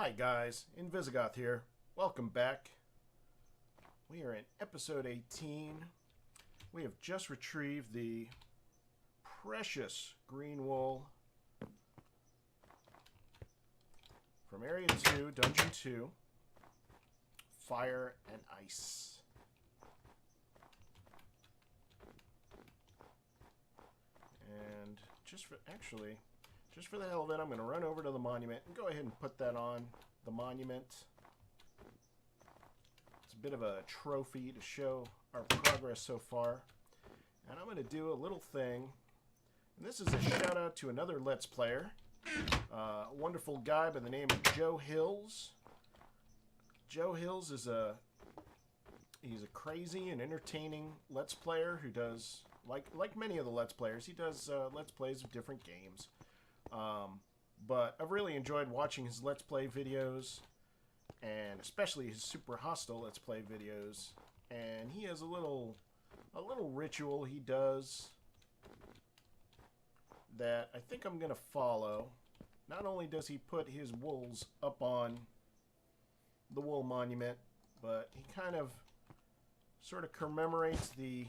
Hi guys, Invisigoth here. Welcome back. We are in episode 18. We have just retrieved the precious green wool from Area 2, Dungeon 2, Fire and Ice. And just for the hell of it, I'm going to run over to the monument and go ahead and put that on the monument. It's a bit of a trophy to show our progress so far. And I'm going to do a little thing. And this is a shout out to another Let's Player. A wonderful guy by the name of Joe Hills. Joe Hills is he's a crazy and entertaining Let's Player who does, like many of the Let's Players, he does Let's Plays of different games. But I've really enjoyed watching his Let's Play videos, and especially his Super Hostile Let's Play videos. And he has a little ritual he does that I think I'm gonna follow. Not only does he put his wools up on the wool monument, but he kind of sort of commemorates the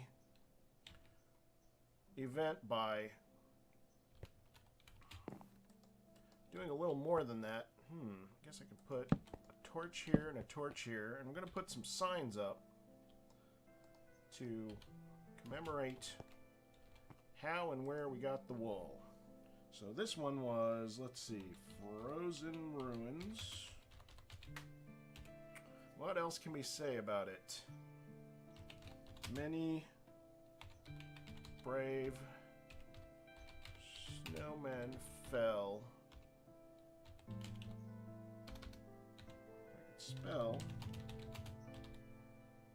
event by doing a little more than that. I guess I could put a torch here and a torch here, and I'm going to put some signs up to commemorate how and where we got the wool. So this one was, let's see, Frozen Ruins. What else can we say about it? Many brave snowmen fell. Spell.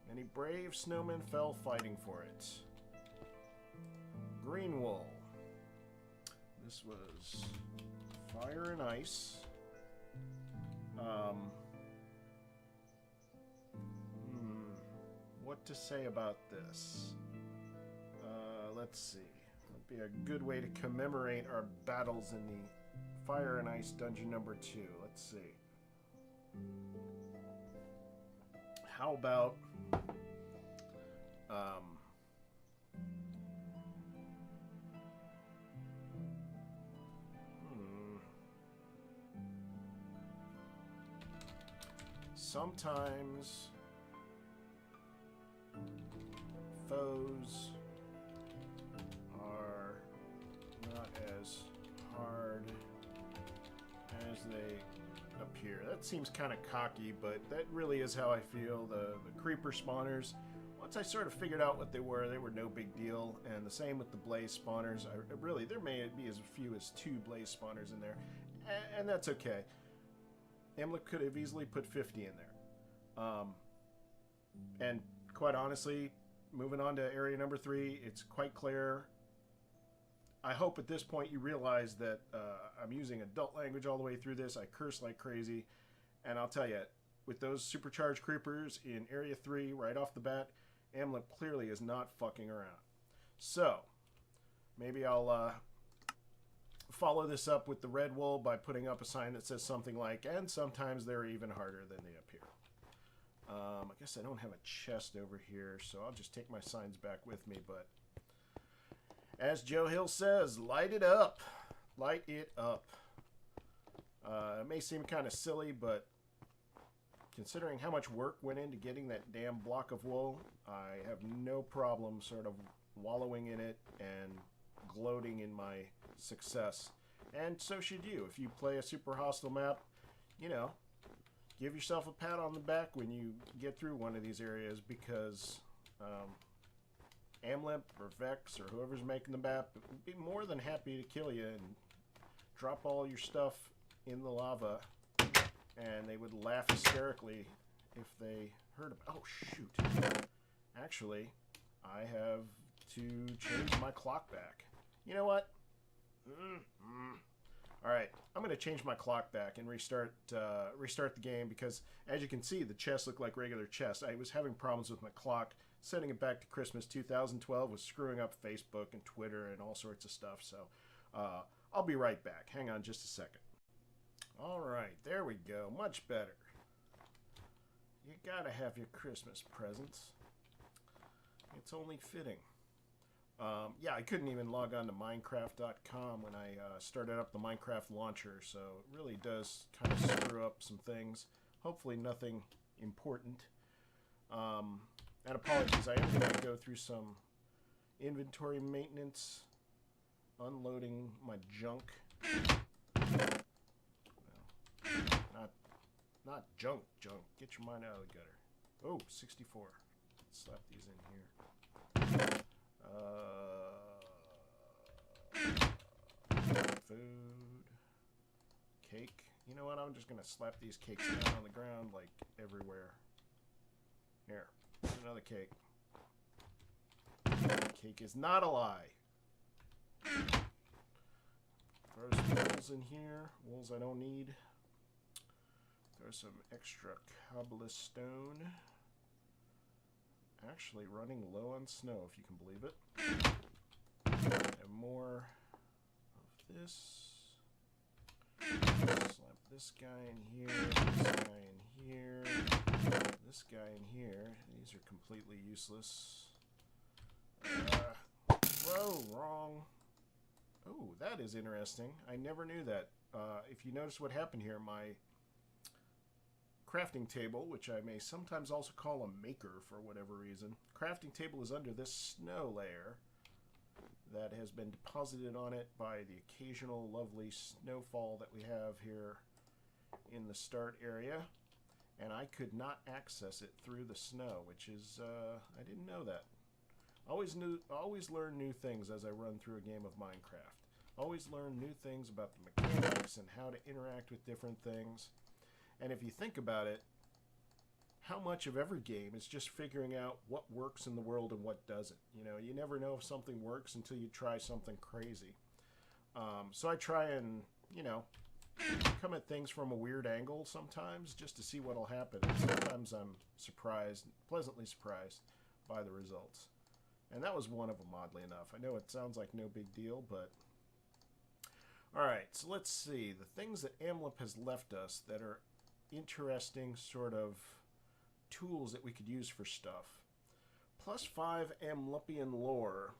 Many brave snowmen fell fighting for it. Green wool. This was Fire and Ice. What to say about this? Let's see. Would be a good way to commemorate our battles in the Fire and Ice dungeon number 2. Let's see. How about sometimes foes are not as hard as they appear. That seems kind of cocky, but that really is how I feel. The creeper spawners, once I sort of figured out what they were no big deal. And the same with the blaze spawners. There may be as few as 2 blaze spawners in there, and that's okay. Amlup could have easily put 50 in there. And quite honestly, moving on to area number 3, it's quite clear. I hope at this point you realize that I'm using adult language all the way through this. I curse like crazy. And I'll tell you, with those supercharged creepers in Area 3 right off the bat, Amlup clearly is not fucking around. So, maybe I'll follow this up with the red wool by putting up a sign that says something like, and sometimes they're even harder than they appear. I guess I don't have a chest over here, so I'll just take my signs back with me, but as Joe Hill says, light it up. Light it up. It may seem kind of silly, but considering how much work went into getting that damn block of wool, I have no problem sort of wallowing in it and gloating in my success. And so should you. If you play a super hostile map, you know, give yourself a pat on the back when you get through one of these areas, because Amlup or Vex or whoever's making the map would be more than happy to kill you and drop all your stuff in the lava, and they would laugh hysterically if they heard about. Oh shoot! Actually, I have to change my clock back. You know what? All right, I'm going to change my clock back and restart the game, because as you can see, the chests look like regular chests. I was having problems with my clock. Setting it back to Christmas 2012 was screwing up Facebook and Twitter and all sorts of stuff. So I'll be right back. Hang on just a second. Alright, there we go. Much better. You gotta have your Christmas presents. It's only fitting. Yeah, I couldn't even log on to Minecraft.com when I started up the Minecraft launcher, so it really does kind of screw up some things. Hopefully nothing important. And apologies, I am going to go through some inventory maintenance, unloading my junk. Well, not junk. Get your mind out of the gutter. Oh, 64. Let's slap these in here. Food. Cake. You know what? I'm just going to slap these cakes down on the ground like everywhere. Here. Here's another cake. Cake is not a lie. Throw some wools in here. Wools I don't need. Throw some extra cobblestone. Actually running low on snow, if you can believe it. And more of this. Slap this guy in here, this guy in here, this guy in here. These are completely useless. Whoa, wrong. Oh, that is interesting. I never knew that. If you notice what happened here, my crafting table, which I may sometimes also call a maker for whatever reason. Crafting table is under this snow layer that has been deposited on it by the occasional lovely snowfall that we have here in the start area. And I could not access it through the snow, which is, I didn't know that. Always learn new things as I run through a game of Minecraft. Always learn new things about the mechanics and how to interact with different things. And if you think about it, how much of every game is just figuring out what works in the world and what doesn't. You know, you never know if something works until you try something crazy. So I try and, you know, come at things from a weird angle sometimes just to see what'll happen. And sometimes I'm surprised, pleasantly surprised by the results. And that was one of them, oddly enough. I know it sounds like no big deal, but... Alright, so let's see. The things that Amlup has left us that are interesting sort of tools that we could use for stuff. +5 Amlupian lore.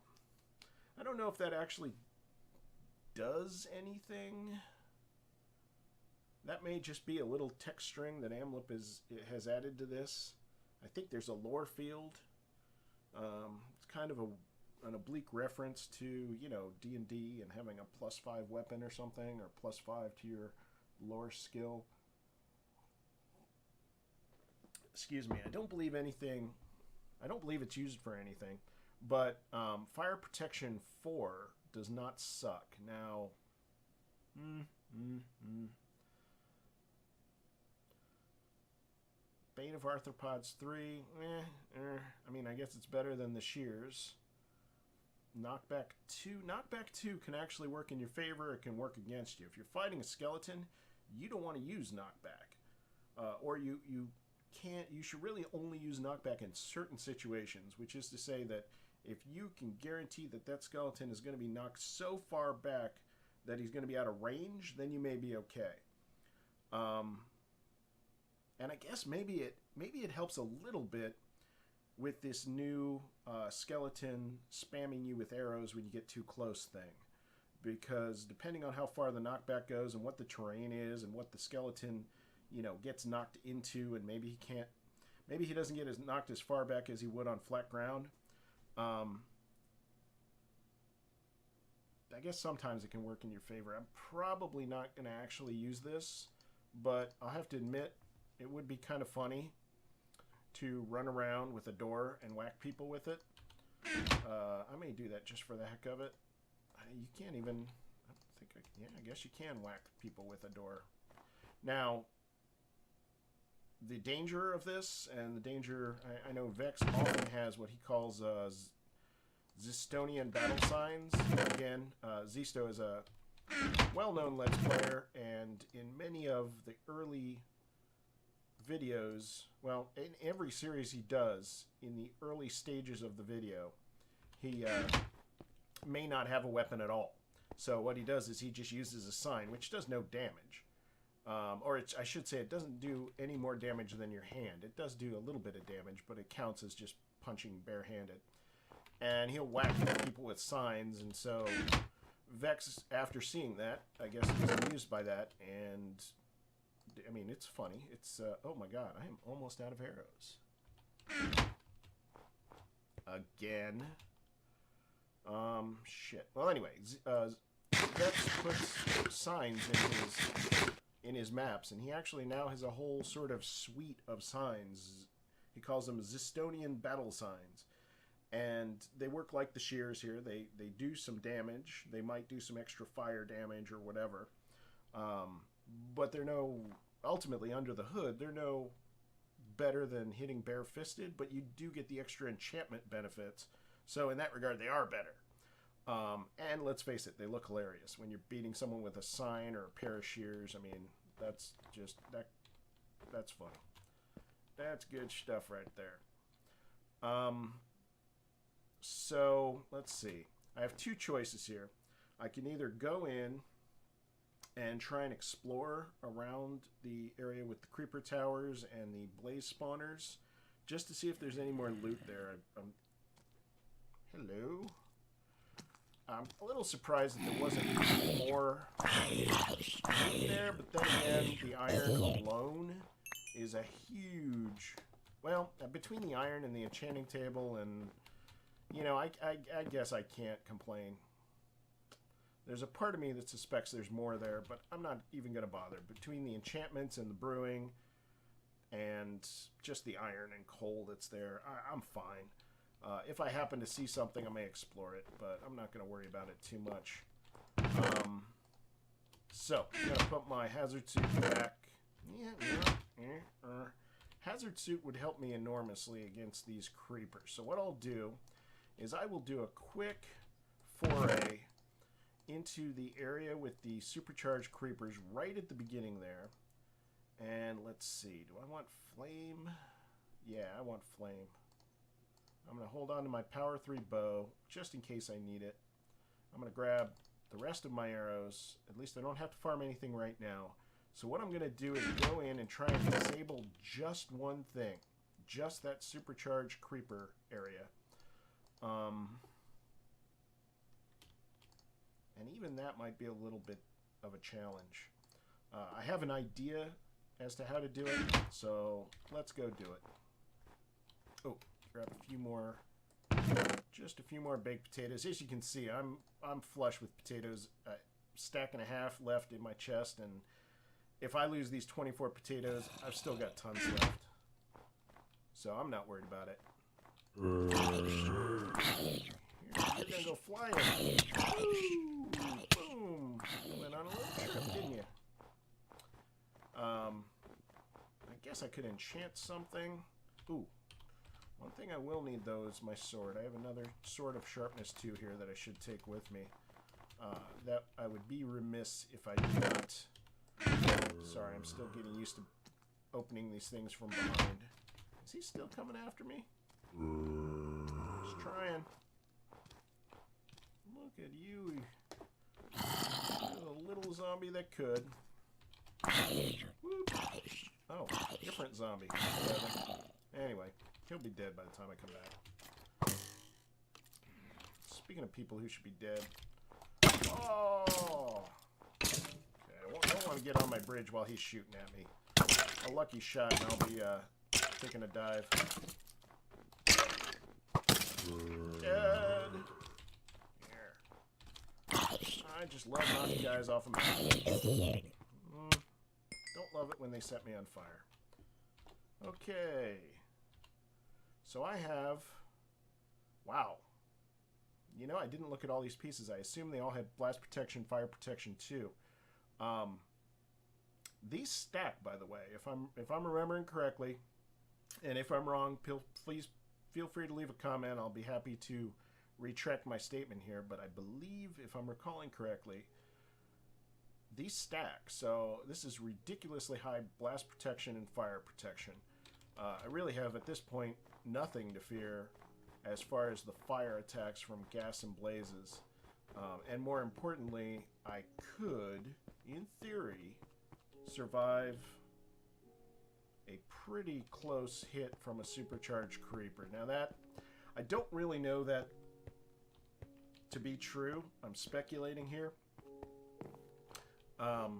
I don't know if that actually does anything. That may just be a little text string that Amlup has added to this. I think there's a lore field. It's kind of an oblique reference to, you know, D&D and having a +5 weapon or something, or +5 to your lore skill. Excuse me, I don't believe it's used for anything, but Fire Protection 4 does not suck. Now, Bane of Arthropods 3, I mean, I guess it's better than the Shears. Knockback 2 can actually work in your favor, it can work against you. If you're fighting a skeleton, you don't want to use knockback. Or you should really only use knockback in certain situations, which is to say that if you can guarantee that that skeleton is going to be knocked so far back that he's going to be out of range, then you may be okay. And I guess maybe it helps a little bit with this new skeleton spamming you with arrows when you get too close thing. Because depending on how far the knockback goes and what the terrain is and what the skeleton, you know, gets knocked into, and maybe he doesn't get knocked as far back as he would on flat ground. I guess sometimes it can work in your favor. I'm probably not going to actually use this, but I'll have to admit it would be kind of funny to run around with a door and whack people with it. I may do that just for the heck of it. You can't even, I don't think yeah, I guess you can whack people with a door. Now, the danger of this, and the danger, I know Vex often has what he calls Zistonian battle signs. Again, Zisto is a well-known Let's Player, and in many of the early videos, well, in every series he does, in the early stages of the video, he may not have a weapon at all. So what he does is he just uses a sign, which does no damage. I should say, it doesn't do any more damage than your hand. It does do a little bit of damage, but it counts as just punching barehanded. And he'll whack people with signs, and so Vex, after seeing that, I guess is amused by that, and I mean, it's funny. It's, oh my god, I am almost out of arrows. Again. Shit. Well, anyway, Vex puts signs in his maps, and he actually now has a whole sort of suite of signs. He calls them Zistonian battle signs. And they work like the shears here. They do some damage. They might do some extra fire damage or whatever. But they're ultimately under the hood, they're no better than hitting bare-fisted, but you do get the extra enchantment benefits. So in that regard, they are better. And let's face it, they look hilarious. When you're beating someone with a sign or a pair of shears, I mean, that's just, that's funny. That's good stuff right there. So, let's see. I have two choices here. I can either go in and try and explore around the area with the creeper towers and the blaze spawners, just to see if there's any more loot there. Hello? I'm a little surprised that there wasn't more loot there, but then again, the iron alone is a huge... Well, between the iron and the enchanting table and... You know, I guess I can't complain. There's a part of me that suspects there's more there, but I'm not even going to bother. Between the enchantments and the brewing and just the iron and coal that's there, I'm fine. If I happen to see something, I may explore it, but I'm not going to worry about it too much. So, I'm going to put my hazard suit back. Hazard suit would help me enormously against these creepers. So what I'll do is I will do a quick foray into the area with the supercharged creepers right at the beginning there. And let's see, do I want flame? Yeah, I want flame. I'm going to hold on to my power 3 bow just in case I need it. I'm going to grab the rest of my arrows. At least I don't have to farm anything right now. So what I'm going to do is go in and try and disable just one thing. Just that supercharged creeper area. And even that might be a little bit of a challenge. I have an idea as to how to do it, so let's go do it. Oh, grab a few more, just a few more baked potatoes. As you can see, I'm flush with potatoes, stack and a half left in my chest, and if I lose these 24 potatoes, I've still got tons left. So I'm not worried about it. You're gonna go flying. Ooh, boom. You went on a little trip, didn't you? I guess I could enchant something. Ooh. One thing I will need, though, is my sword. I have another sword of sharpness 2 here that I should take with me. That I would be remiss if I did not. Sorry, I'm still getting used to opening these things from behind. Is he still coming after me? Just trying. Look at you. You're the little zombie that could. Whoop. Oh, different zombie. Anyway, he'll be dead by the time I come back. Speaking of people who should be dead. Oh! Okay, I don't want to get on my bridge while he's shooting at me. A lucky shot and I'll be taking a dive. Dead! Here. I just love knocking guys off of me. Don't love it when they set me on fire. Okay. So I have... Wow. You know, I didn't look at all these pieces. I assume they all had blast protection, fire protection too. These stack, by the way. If I'm remembering correctly, and if I'm wrong, please feel free to leave a comment. I'll be happy to retract my statement here. But I believe, if I'm recalling correctly, these stack. So this is ridiculously high blast protection and fire protection. I really have, at this point, nothing to fear as far as the fire attacks from gas and blazes. And more importantly, I could, in theory, survive a pretty close hit from a supercharged creeper. Now that, I don't really know that to be true. I'm speculating here. Oh,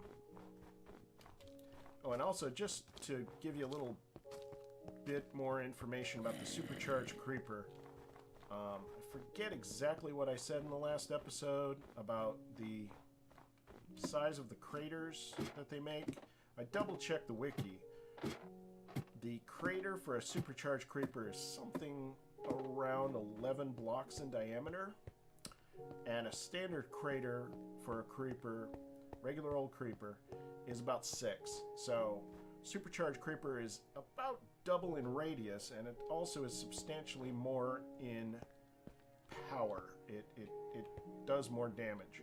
and also just to give you a little bit more information about the supercharged creeper. I forget exactly what I said in the last episode about the size of the craters that they make. I double-checked the wiki. The crater for a supercharged creeper is something around 11 blocks in diameter, and a standard crater for a creeper, regular old creeper, is about 6. So supercharged creeper is about double in radius, and it also is substantially more in power. It does more damage.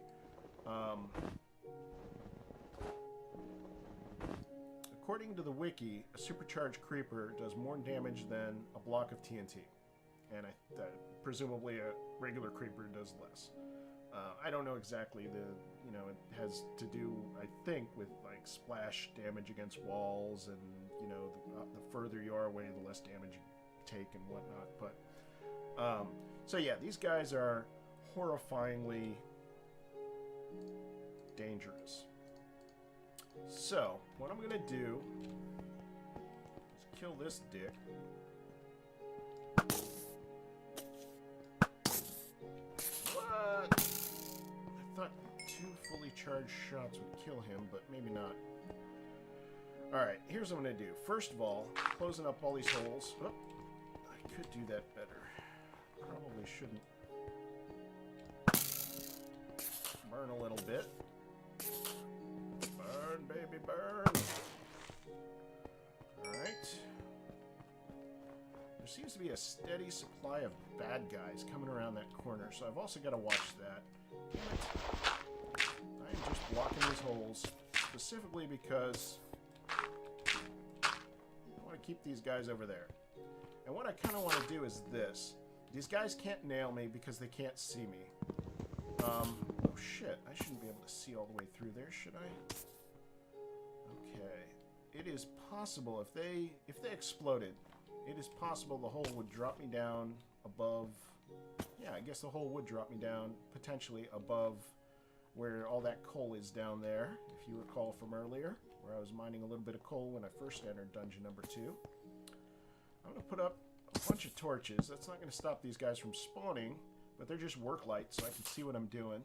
According to the wiki, a supercharged creeper does more damage than a block of TNT, and presumably a regular creeper does less. I don't know exactly. It has to do, I think, with like splash damage against walls, and the further you are away, the less damage you take and whatnot. But so yeah, these guys are horrifyingly dangerous. So what I'm gonna do is kill this dick. What? I thought 2 fully charged shots would kill him, but maybe not. Alright, here's what I'm gonna do. First of all, closing up all these holes. Oh, I could do that better. Probably shouldn't. Burn a little bit. Burn, baby, burn. Alright. There seems to be a steady supply of bad guys coming around that corner, so I've also got to watch that. I am just blocking these holes specifically because I want to keep these guys over there. And what I kind of want to do is this. These guys can't nail me because they can't see me. Oh shit, I shouldn't be able to see all the way through there, should I? Okay. It is possible, if they exploded, it is possible the hole would drop me down above... Yeah, I guess the hole would drop me down, potentially above where all that coal is down there, if you recall from earlier, where I was mining a little bit of coal when I first entered dungeon number 2. I'm going to put up a bunch of torches. That's not going to stop these guys from spawning, but they're just work lights, so I can see what I'm doing.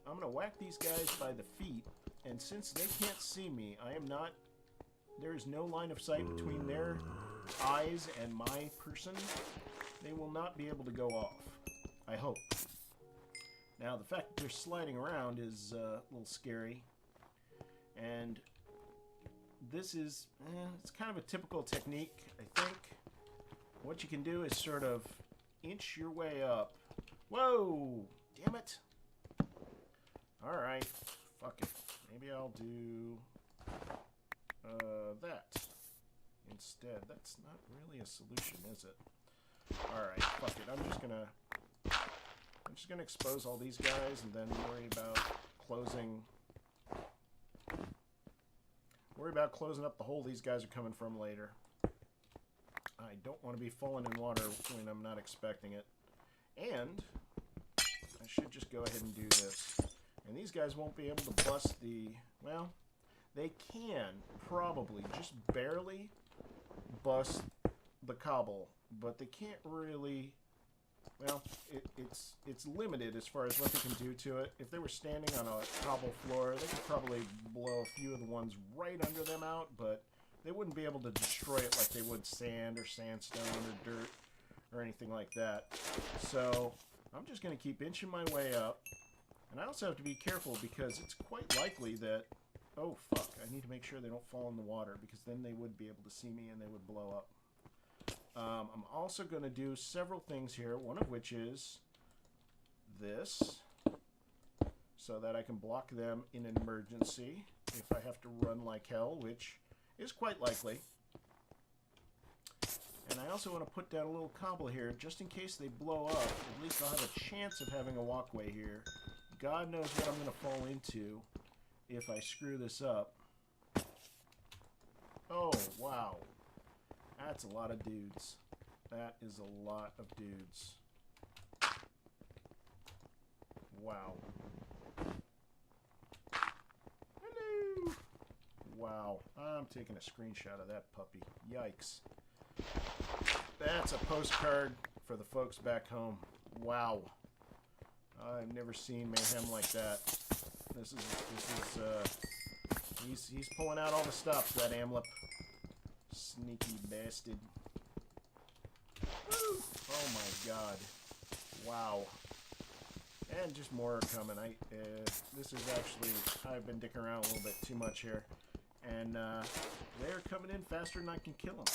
I'm going to whack these guys by the feet, and since they can't see me, there is no line of sight between their eyes and my person. They will not be able to go off, I hope. Now, the fact that they're sliding around is a little scary, and this is, it's kind of a typical technique, I think. What you can do is sort of inch your way up. Whoa! Damn it! Alright, fuck it. Maybe I'll do that instead. That's not really a solution, is it? Alright, fuck it. I'm just gonna expose all these guys and then worry about closing up the hole these guys are coming from later. I don't want to be falling in water when I'm not expecting it. And I should just go ahead and do this. And these guys won't be able to bust the... Well, they can probably just barely bust the cobble, but they can't really... Well, it's limited as far as what they can do to it. If they were standing on a cobble floor, they could probably blow a few of the ones right under them out, but they wouldn't be able to destroy it like they would sand or sandstone or dirt or anything like that. So I'm just going to keep inching my way up. And I also have to be careful because it's quite likely that... Oh, fuck. I need to make sure they don't fall in the water because then they would be able to see me and they would blow up. I'm also going to do several things here, one of which is this, so that I can block them in an emergency if I have to run like hell, which is quite likely. And I also want to put down a little cobble here, just in case they blow up. At least I'll have a chance of having a walkway here. God knows what I'm going to fall into if I screw this up. Oh, wow. That's a lot of dudes. That is a lot of dudes. Wow. Hello! Wow. I'm taking a screenshot of that puppy. Yikes. That's a postcard for the folks back home. Wow. I've never seen mayhem like that. He's pulling out all the stops, that Amlup. Sneaky bastard. Woo! Oh my god. Wow. And just more are coming. This is actually, I've been dicking around a little bit too much here. And they're coming in faster than I can kill them.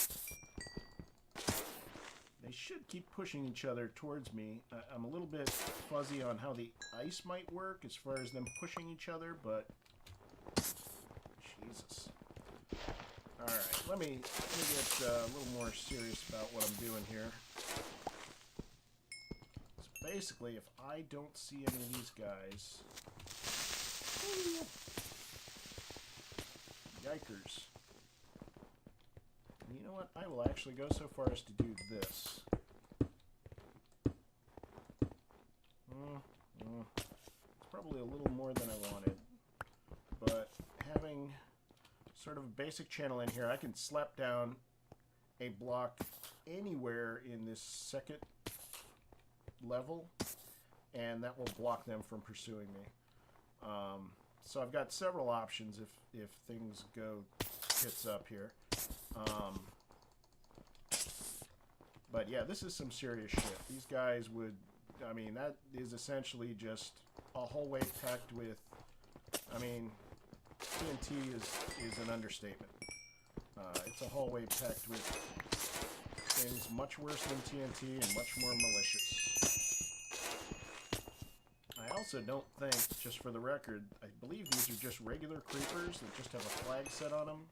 They should keep pushing each other towards me. I'm a little bit fuzzy on how the ice might work as far as them pushing each other, but Jesus. Alright, let me get a little more serious about what I'm doing here. So basically, if I don't see any of these guys... Yikers. You know what? I will actually go so far as to do this. It's probably a little more than I wanted. But having sort of a basic channel in here, I can slap down a block anywhere in this second level, and that will block them from pursuing me. So I've got several options if things go tits up here. But yeah, this is some serious shit. These guys would, I mean, that is essentially just a hallway packed with, I mean, TNT is an understatement. It's a hallway packed with things much worse than TNT and much more malicious. I also don't think, just for the record, I believe these are just regular creepers that just have a flag set on them,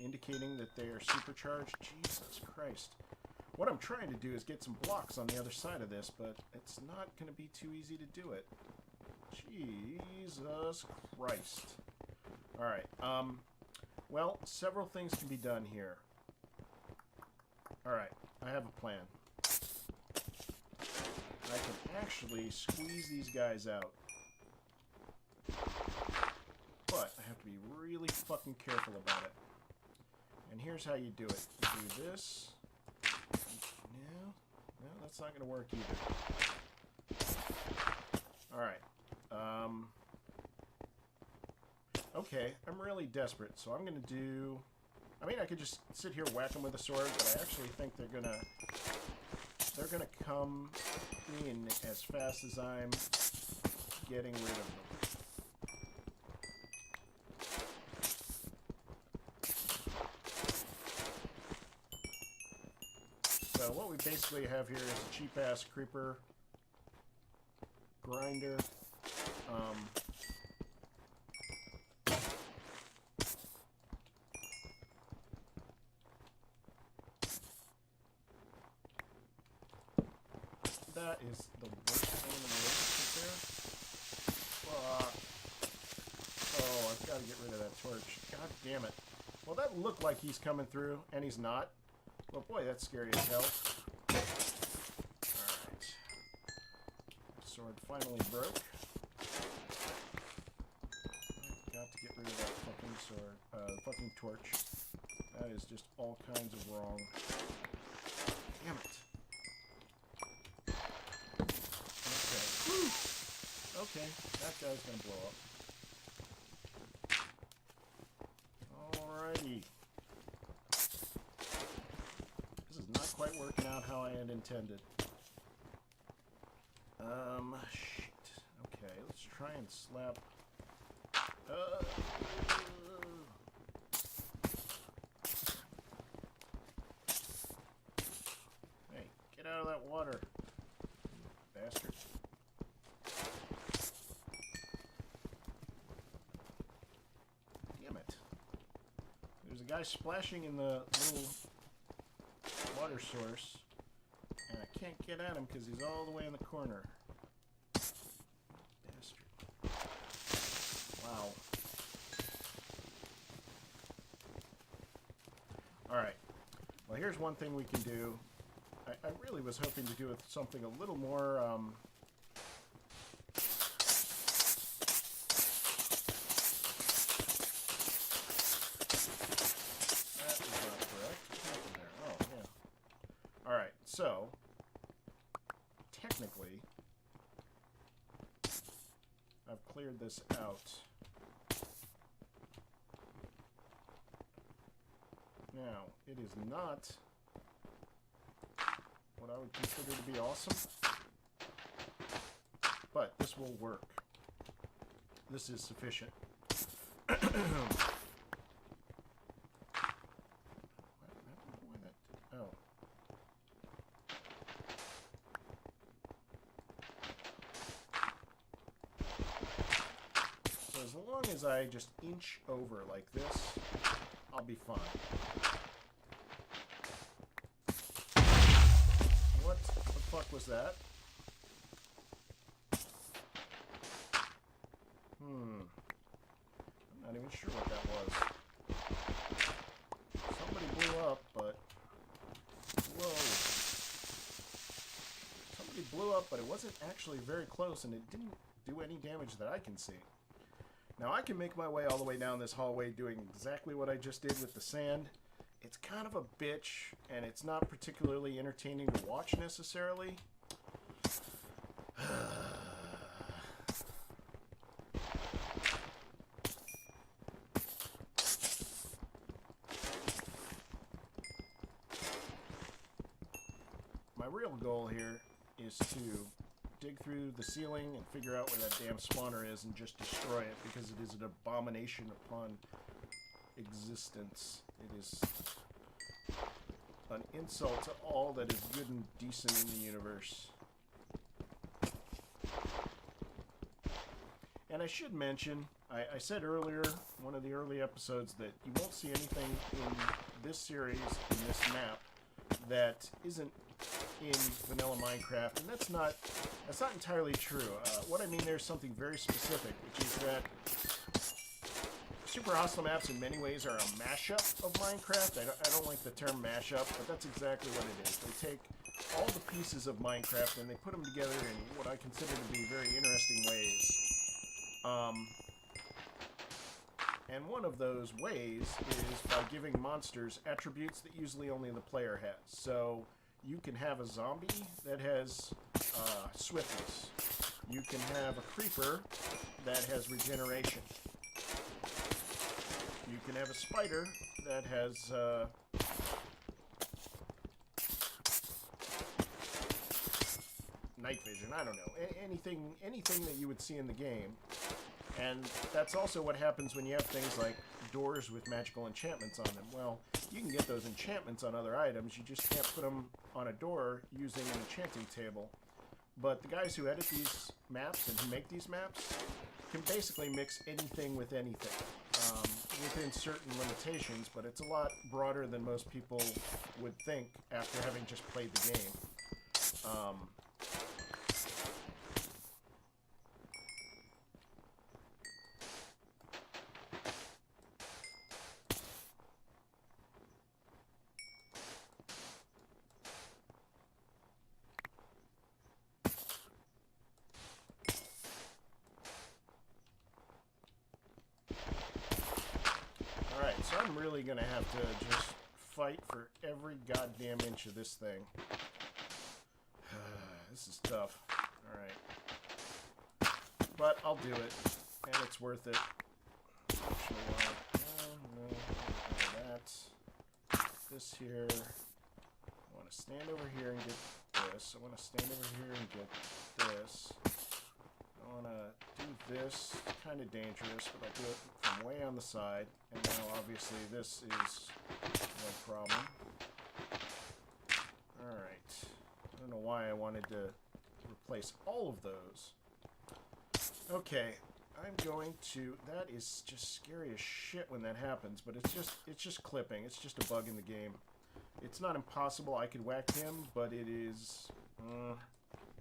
indicating that they are supercharged. Jesus Christ. What I'm trying to do is get some blocks on the other side of this, but it's not going to be too easy to do it. Jesus Christ. Alright, well, several things can be done here. Alright, I have a plan. I can actually squeeze these guys out. But I have to be really fucking careful about it. And here's how you do it. You do this. No, that's not going to work either. Alright. Okay, I'm really desperate, so I'm going to do... I mean, I could just sit here whack them with a sword, but I actually think they're gonna come in as fast as I'm getting rid of them. So what we basically have here is a cheap-ass creeper grinder. That is the worst thing in the world right there. Oh, I've got to get rid of that torch. God damn it. Well, that looked like he's coming through, and he's not. Well, boy, that's scary as hell. Alright. Sword finally broke. I've got to get rid of that fucking sword. Fucking torch. That is just all kinds of wrong. Damn it. Okay, that guy's gonna blow up. Alrighty. This is not quite working out how I had intended. Shit. Okay, let's try and slap... Hey, get out of that water, you bastard. There's a guy splashing in the little water source, and I can't get at him because he's all the way in the corner. Bastard. Wow. Alright. Well, here's one thing we can do. I really was hoping to do something a little more, that is not correct. What happened there? Oh, yeah. Alright, so, technically, I've cleared this out. Now, it is not what I would consider to be awesome, but this will work. This is sufficient. Oh. So as long as I just inch over like this, I'll be fine. What the fuck was that? I'm not even sure what that was. Somebody blew up, but... Whoa. Somebody blew up, but it wasn't actually very close, and it didn't do any damage that I can see. Now, I can make my way all the way down this hallway doing exactly what I just did with the sand. It's kind of a bitch, and it's not particularly entertaining to watch necessarily. My real goal here is to dig through the ceiling and figure out where that damn spawner is and just destroy it, because it is an abomination upon existence. It is an insult to all that is good and decent in the universe. And I should mention, I said earlier, one of the early episodes, that you won't see anything in this series, in this map, that isn't in vanilla Minecraft, and that's not entirely true. What I mean there is something very specific, which is that Super Hostile Maps in many ways are a mashup of Minecraft. I don't like the term mashup, but that's exactly what it is. They take all the pieces of Minecraft and they put them together in what I consider to be very interesting ways. And one of those ways is by giving monsters attributes that usually only the player has. So you can have a zombie that has swiftness. You can have a creeper that has regeneration. You can have a spider that has night vision. I don't know. Anything that you would see in the game. And that's also what happens when you have things like doors with magical enchantments on them. Well, you can get those enchantments on other items. You just can't put them on a door using an enchanting table. But the guys who edit these maps and who make these maps can basically mix anything with anything within certain limitations, but it's a lot broader than most people would think after having just played the game. So I'm really going to have to just fight for every goddamn inch of this thing. This is tough. Alright. But I'll do it. And it's worth it. Actually, no, that. This here. I want to stand over here and get this. I want to stand over here and get this. I want to do this. It's kind of dangerous, but I'll do it from way on the side. And now, obviously, this is no problem. Alright. I don't know why I wanted to replace all of those. Okay. I'm going to... That is just scary as shit when that happens, but it's just clipping. It's just a bug in the game. It's not impossible. I could whack him, but it is...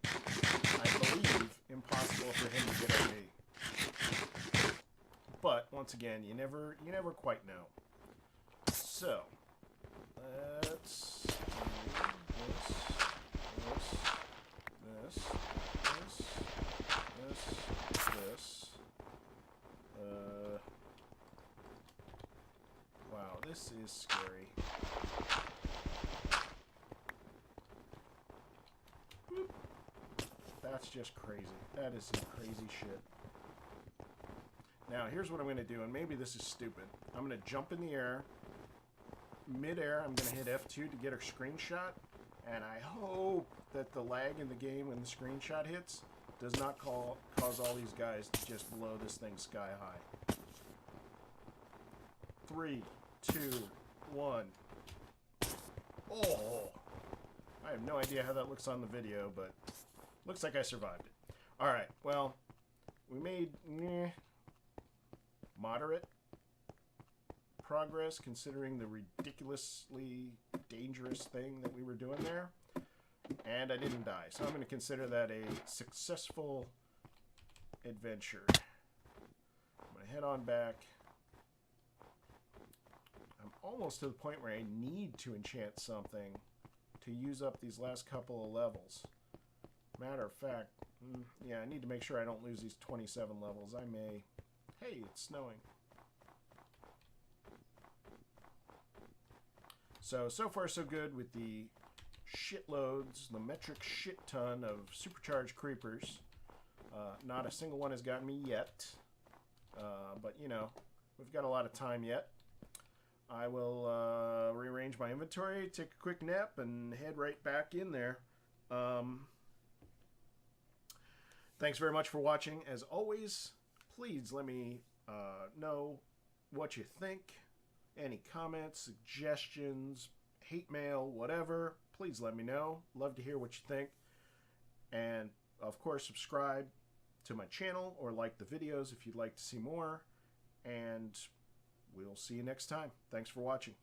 I believe impossible for him to get at me. But once again, you never quite know. So Let's do this. Wow, this is scary. Boop. That's just crazy. That is some crazy shit. Now, here's what I'm going to do, and maybe this is stupid. I'm going to jump in the air. Mid-air, I'm going to hit F2 to get a screenshot, and I hope that the lag in the game when the screenshot hits does not cause all these guys to just blow this thing sky high. 3, 2, 1. Oh! I have no idea how that looks on the video, but looks like I survived it. Alright, well, we made moderate progress considering the ridiculously dangerous thing that we were doing there. And I didn't die, so I'm going to consider that a successful adventure. I'm going to head on back. I'm almost to the point where I need to enchant something to use up these last couple of levels. Matter of fact, yeah, I need to make sure I don't lose these 27 levels. I may. Hey, it's snowing. So far so good with the shitloads, the metric shit ton of supercharged creepers. Not a single one has gotten me yet. But, you know, we've got a lot of time yet. I will rearrange my inventory, take a quick nap, and head right back in there. Thanks very much for watching. As always, please let me know what you think. Any comments, suggestions, hate mail, whatever, please let me know. Love to hear what you think. And, of course, subscribe to my channel or like the videos if you'd like to see more. And we'll see you next time. Thanks for watching.